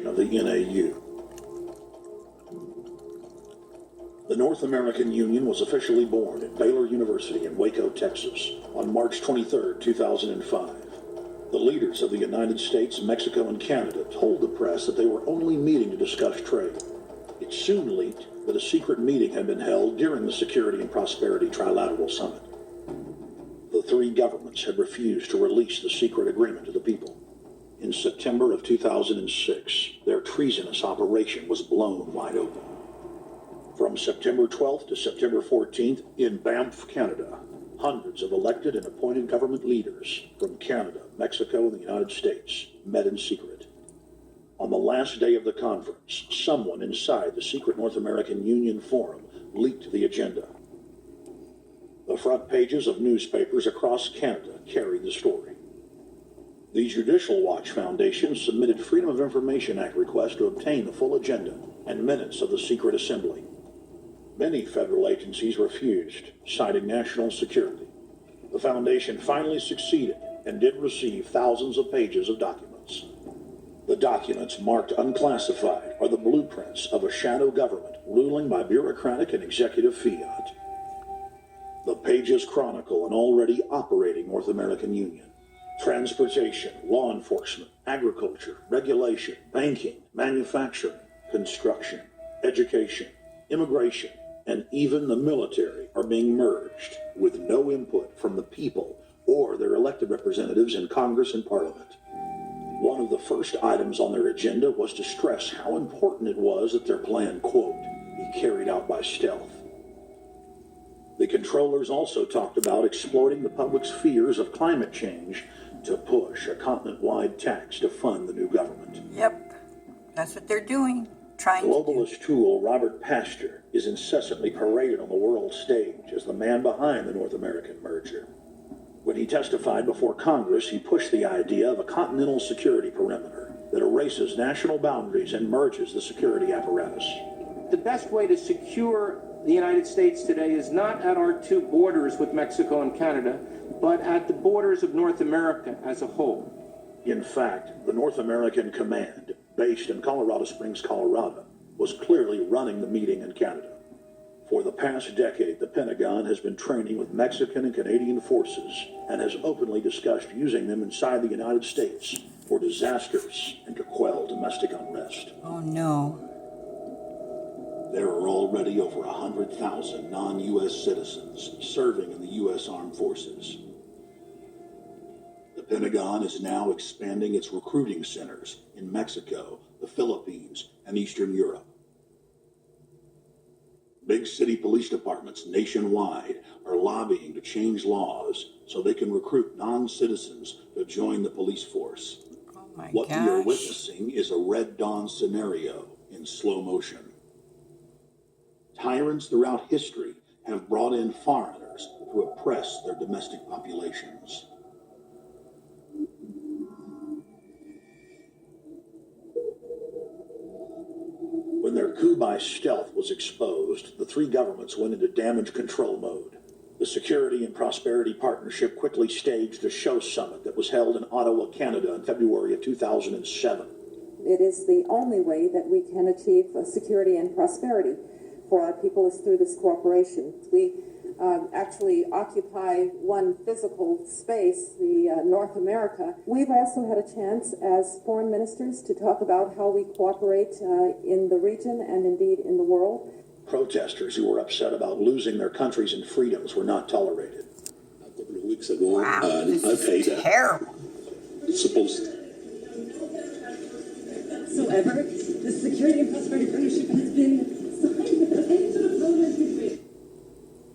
of the NAU. The North American Union was officially born at Baylor University in Waco, Texas, on March 23, 2005. The leaders of the United States, Mexico, and Canada told the press that they were only meeting to discuss trade. It soon leaked that a secret meeting had been held during the Security and Prosperity Trilateral Summit. The three governments had refused to release the secret agreement to the people. In September of 2006, their treasonous operation was blown wide open. From September 12th to September 14th, in Banff, Canada, hundreds of elected and appointed government leaders from Canada, Mexico, and the United States met in secret. On the last day of the conference, someone inside the secret North American Union Forum leaked the agenda. The front pages of newspapers across Canada carried the story. The Judicial Watch Foundation submitted Freedom of Information Act requests to obtain the full agenda and minutes of the secret assembly. Many federal agencies refused, citing national security. The foundation finally succeeded and did receive thousands of pages of documents. The documents marked unclassified are the blueprints of a shadow government ruling by bureaucratic and executive fiat. The pages chronicle an already operating North American Union. Transportation, law enforcement, agriculture, regulation, banking, manufacturing, construction, education, immigration, and even the military are being merged with no input from the people or their elected representatives in Congress and Parliament. One of the first items on their agenda was to stress how important it was that their plan, quote, be carried out by stealth. The controllers also talked about exploiting the public's fears of climate change to push a continent-wide tax to fund the new government. Yep, that's what they're doing. Globalist tool Robert Pastor is incessantly paraded on the world stage as the man behind the North American merger. When he testified before Congress, he pushed the idea of a continental security perimeter that erases national boundaries and merges the security apparatus. The best way to secure the United States today is not at our two borders with Mexico and Canada, but at the borders of North America as a whole. In fact, the North American Command, based in Colorado Springs, Colorado, was clearly running the meeting in Canada. For the past decade, the Pentagon has been training with Mexican and Canadian forces and has openly discussed using them inside the United States for disasters and to quell domestic unrest. Oh, no. There are already over 100,000 non-U.S. citizens serving in the U.S. Armed Forces. The Pentagon is now expanding its recruiting centers in Mexico, the Philippines, and Eastern Europe. Big city police departments nationwide are lobbying to change laws so they can recruit non-citizens to join the police force. Oh my What gosh. we are witnessing is a Red Dawn scenario in slow motion. Tyrants throughout history have brought in foreigners to oppress their domestic populations. When their coup by stealth was exposed, the three governments went into damage control mode. The Security and Prosperity Partnership quickly staged a show summit that was held in Ottawa, Canada in February of 2007. It is the only way that we can achieve security and prosperity for our people is through this cooperation. We actually occupy one physical space, the North America. We've also had a chance as foreign ministers to talk about how we cooperate in the region and indeed in the world. Protesters who were upset about losing their countries and freedoms were not tolerated. A couple of weeks ago, Wow, this Al-Qaeda is terrible. supposed However, the Security and Prosperity Partnership has been signed with any sort of roadmap.